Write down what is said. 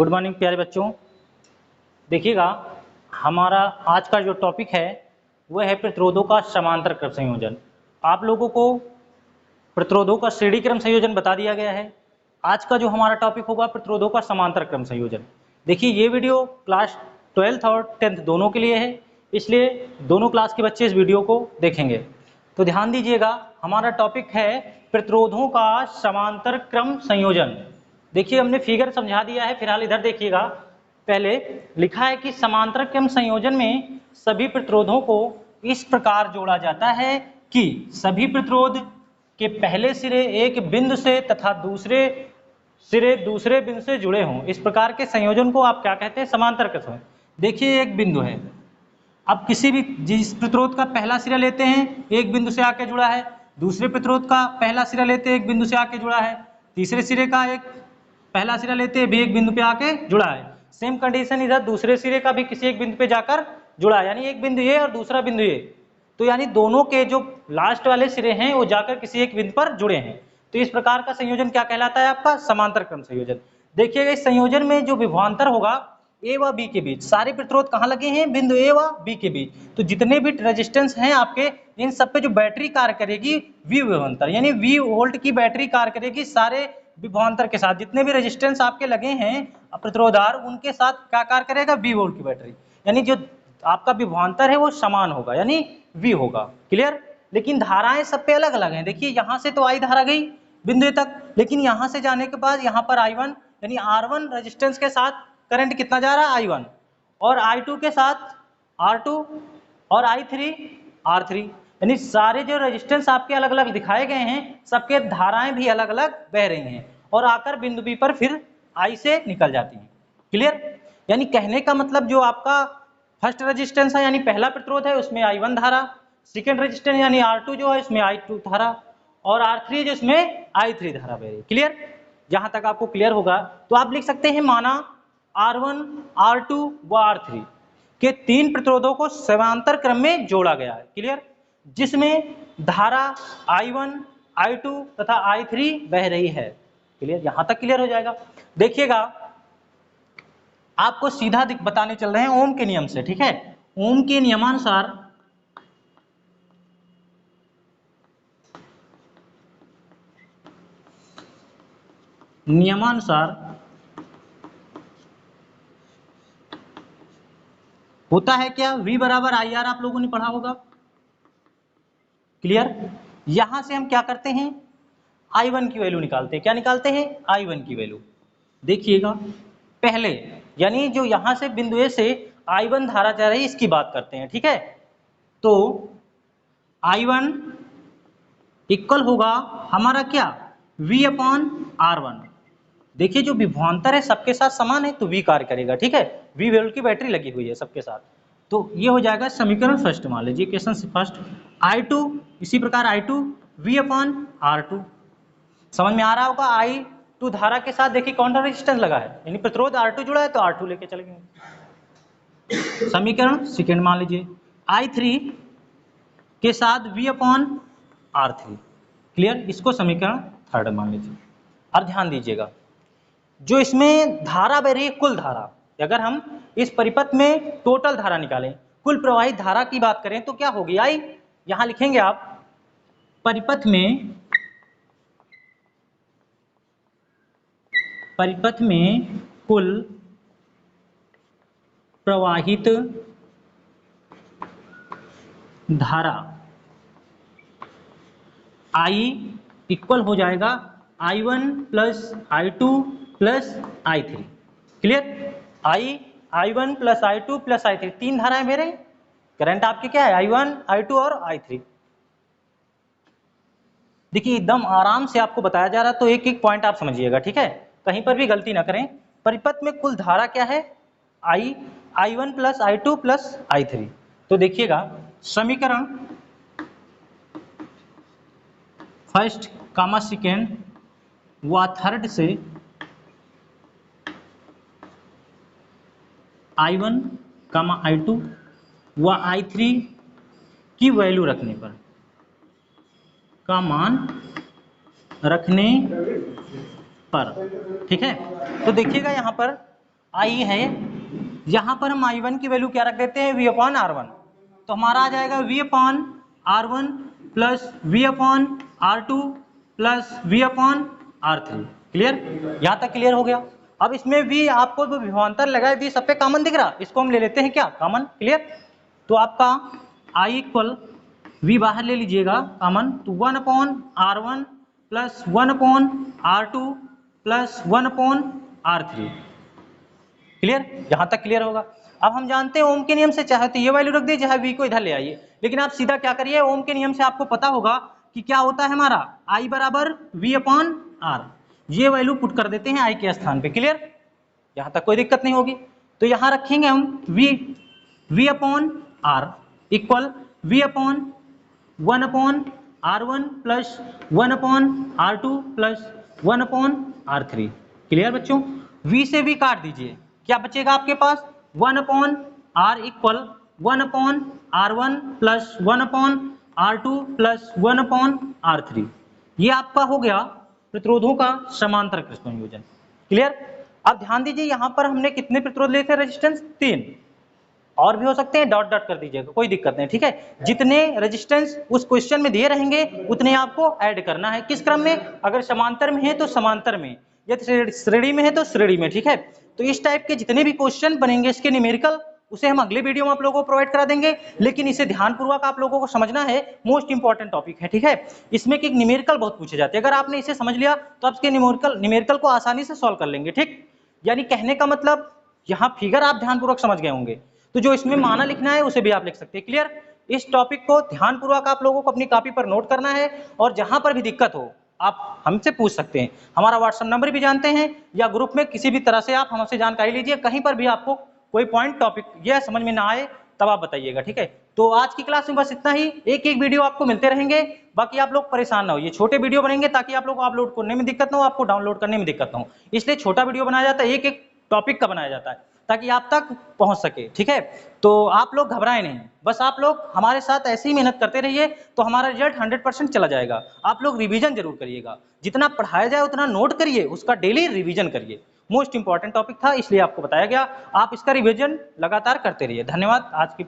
Good morning प्यारे बच्चों। देखिएगा, हमारा आज का जो टॉपिक है वह है प्रतिरोधों का समांतर क्रम संयोजन। आप लोगों को प्रतिरोधों का श्रेणी क्रम संयोजन बता दिया गया है। आज का जो हमारा टॉपिक होगा प्रतिरोधों का समांतर क्रम संयोजन। देखिए, ये वीडियो क्लास 12th और 10th दोनों के लिए है, इसलिए दोनों क्लास के बच्चे इस वीडियो को देखेंगे। तो ध्यान दीजिएगा, हमारा टॉपिक है प्रतिरोधों का समांतर क्रम संयोजन। देखिए, हमने फिगर समझा दिया है, फिलहाल इधर देखिएगा। पहले लिखा है कि समांतर क्रम संयोजन में सभी प्रतिरोधों को इस प्रकार जोड़ा जाता है कि सभी प्रतिरोध के पहले सिरे एक बिंदु से तथा दूसरे सिरे दूसरे बिंदु से जुड़े हों। इस प्रकार के संयोजन को आप क्या कहते हैं? समांतर क्रम संयोजन। देखिए, एक बिंदु है, अब किसी भी जिस प्रतिरोध का पहला सिरा लेते हैं एक बिंदु से आके जुड़ा है, दूसरे प्रतिरोध का पहला सिरा लेते हैं एक बिंदु से आके जुड़ा है, तीसरे सिरे का एक पहला सिरा लेते हैं भी एक बिंदु पे आके जुड़ा है। सेम कंडीशन इधर दूसरे सिरे का भी किसी एक बिंदु पे जाकर जुड़ा है, यानी एक बिंदु ये और दूसरा बिंदु ये, तो यानी दोनों के जो लास्ट वाले सिरे हैं वो जाकर किसी एक बिंदु पर जुड़े हैं। तो इस प्रकार का संयोजन क्या कहलाता है? आपका समांतर क्रम संयोजन। देखिएगा, इस संयोजन में जो विभवांतर होगा ए व बी के बीच, सारे प्रतिरोध कहाँ लगे हैं? बिंदु ए व बी के बीच। तो जितने भी रेजिस्टेंस हैं आपके, इन सब पे जो बैटरी कार्य करेगी वी विभवांतर, यानी वी वोल्ट की बैटरी कार्य करेगी सारे विभवांतर के साथ। जितने भी रेजिस्टेंस आपके लगे हैं प्रतिरोधार, उनके साथ क्या कार्य करेगा? वी वोल्ट की बैटरी, यानी जो आपका विभवांतर है वो समान होगा, यानी वी होगा। क्लियर? लेकिन धाराएं सब पे अलग अलग हैं। देखिए, यहाँ से तो आई धारा गई बिंदु ए तक, लेकिन यहाँ से जाने के बाद यहाँ पर I1 यानी R1 रेजिस्टेंस के साथ करंट कितना जा रहा है? I1, और I2 के साथ R2 और I3 R3, यानी सारे जो रेजिस्टेंस आपके अलग अलग दिखाए गए हैं सबके धाराएं भी अलग अलग बह रही हैं और आकर बिंदु बी पर फिर I से निकल जाती हैं। क्लियर? यानी कहने का मतलब, जो आपका फर्स्ट रेजिस्टेंस है यानी पहला प्रतिरोध है उसमें I1 धारा, सेकेंड रेजिस्टेंस यानी R2 जो है उसमें I2 धारा, और R3 जो इसमें I3 धारा बह रही। क्लियर? जहां तक आपको क्लियर होगा तो आप लिख सकते हैं, माना R1, R2 व R3 के तीन प्रतिरोधों को समांतर क्रम में जोड़ा गया है। क्लियर? जिसमें धारा I1, I2 तथा I3 बह रही है। क्लियर? यहां तक क्लियर हो जाएगा। देखिएगा, आपको सीधा बताने चल रहे हैं ओम के नियम से। ठीक है? ओम के नियमानुसार होता है क्या? V बराबर IR, आप लोगों ने पढ़ा होगा। क्लियर? यहां से हम क्या करते हैं? I1 की वैल्यू निकालते हैं। क्या निकालते हैं? I1 की वैल्यू। देखिएगा, पहले यानी जो यहां से बिंदु ए से I1 धारा जा रही है इसकी बात करते हैं। ठीक है? तो I1 इक्वल होगा हमारा क्या? V upon R1। देखिए, जो विभवांतर है सबके साथ समान है तो V कार्य करेगा। ठीक है? V वोल्ट की बैटरी लगी हुई है सबके साथ, तो ये हो जाएगा समीकरण फर्स्ट। मान लीजिए क्वेश्चन फर्स्ट, I2 इसी प्रकार I2 V अपॉन R2। समझ में आ रहा होगा? I2 धारा के साथ देखिए कौन सा रेजिस्टेंस लगा है, यानी प्रतिरोध R2 जुड़ा है तो R2 लेके चलेंगे। समीकरण सेकेंड मान लीजिए, I3 के साथ V अपॉन R3। क्लियर? इसको समीकरण थर्ड मान लीजिए। अब ध्यान दीजिएगा, जो इसमें धारा बह रही है कुल धारा, अगर हम इस परिपथ में टोटल धारा निकालें, कुल प्रवाहित धारा की बात करें तो क्या होगी? आई यहां लिखेंगे आप, परिपथ में कुल प्रवाहित धारा I इक्वल हो जाएगा I1 plus I2 plus I3। Clear? I1 plus I2 plus I3, तीन धाराएं बह रही। करंट आपके क्या है? I1, I2 और I3। देखिए, एकदम आराम से आपको बताया जा रहा है तो एक एक पॉइंट आप समझिएगा। ठीक है? कहीं पर भी गलती ना करें। परिपथ में कुल धारा क्या है? I1 plus I2 plus I3। तो देखिएगा, समीकरण फर्स्ट कामा सेकेंड व थर्ड से I1 कामा I2 व I3 की वैल्यू रखने पर, का मान रखने पर, ठीक है? तो देखिएगा यहाँ पर आई है, यहाँ पर हम I1 की वैल्यू क्या रख देते हैं, V अपॉन R1, तो हमारा आ जाएगा V upon R1 plus V upon R2 plus V upon R3। Clear, यहाँ तक क्लियर हो गया। अब इसमें V आपको जो विभवांतर लगा है, V सब पे कॉमन दिख रहा, इसको हम ले लेते हैं क्या कॉमन। क्लियर, तो आपका I इक्वल V बाहर ले लीजिएगा कॉमन, तो 1 upon R1 plus 1 upon R2 plus 1 upon R3। Clear, यहां तक क्लियर होगा। अब हम जानते हैं ओम के नियम से, चाहे तो ये वैल्यू रख दीजिए, चाहे V को इधर ले आइए, लेकिन आप सीधा क्या करिए, ओम के नियम से आपको पता होगा कि क्या होता है हमारा I बराबर V अपॉन R, ये वैल्यू पुट कर देते हैं I के स्थान पे। क्लियर, यहां तक कोई दिक्कत नहीं होगी। तो यहां रखेंगे हम V upon R equal V upon 1 upon R1 plus 1 upon R2 plus 1 upon R3। Clear बच्चों, V से V काट दीजिए, क्या बचेगा आपके पास, 1 upon R equal 1 upon R1 plus 1 upon R2 plus 1 upon R3। ये आपका हो गया प्रतिरोधों का समांतर कृष्ण संयोजन। क्लियर, अब ध्यान दीजिए यहाँ पर हमने कितने प्रतिरोध लिए थे, रेजिस्टेंस 3, और भी हो सकते हैं, डॉट डॉट कर दीजिएगा, कोई दिक्कत नहीं। ठीक है, जितने रेजिस्टेंस उस क्वेश्चन में दिए रहेंगे उतने आपको ऐड करना है। किस क्रम में, अगर समांतर में है तो समांतर में, यदि श्रेणी में है तो श्रेणी में। ठीक है, तो इस टाइप के जितने भी क्वेश्चन बनेंगे इसके न्यूमेरिकल, उसे हम अगले वीडियो में आप लोगों को प्रोवाइड करा देंगे, लेकिन इसे ध्यानपूर्वक आप लोगों को समझना है, मोस्ट इंपॉर्टेंट टॉपिक है। ठीक है, इसमें कि न्यूमेरिकल बहुत पूछे जाते हैं, अगर आपने इसे समझ लिया तो आप इसके न्यूमेरिकल को आसानी से सॉल्व कर लेंगे। ठीक, यानी कहने का मतलब यहाँ फिगर आप ध्यानपूर्वक समझ गए होंगे, तो जो इसमें माना लिखना है उसे भी आप लिख सकते हैं। क्लियर, इस टॉपिक को ध्यानपूर्वक आप लोगों को अपनी कॉपी पर नोट करना है, और जहां पर भी दिक्कत हो आप हमसे पूछ सकते हैं, हमारा व्हाट्सएप नंबर भी जानते हैं, या ग्रुप में किसी भी तरह से आप हमसे जानकारी लीजिए, कहीं पर भी आपको कोई पॉइंट टॉपिक यह समझ में ना आए तब आप बताइएगा। ठीक है, तो आज की क्लास में बस इतना ही, एक एक वीडियो आपको मिलते रहेंगे, बाकी आप लोग परेशान ना हो, ये छोटे वीडियो बनेंगे ताकि आप लोग को अपलोड करने में दिक्कत ना हो, आपको डाउनलोड करने में दिक्कत ना हो, इसलिए छोटा वीडियो बनाया जाता है, एक एक टॉपिक का बनाया जाता है ताकि आप तक पहुंच सके। ठीक है, तो आप लोग घबराएं नहीं, बस आप लोग हमारे साथ ऐसे ही मेहनत करते रहिए, तो हमारा रिजल्ट 100% चला जाएगा। आप लोग रिवीजन जरूर करिएगा, जितना पढ़ाया जाए उतना नोट करिए, उसका डेली रिवीजन करिए, मोस्ट इंपॉर्टेंट टॉपिक था इसलिए आपको बताया गया, आप इसका रिवीजन लगातार करते रहिए। धन्यवाद। आज की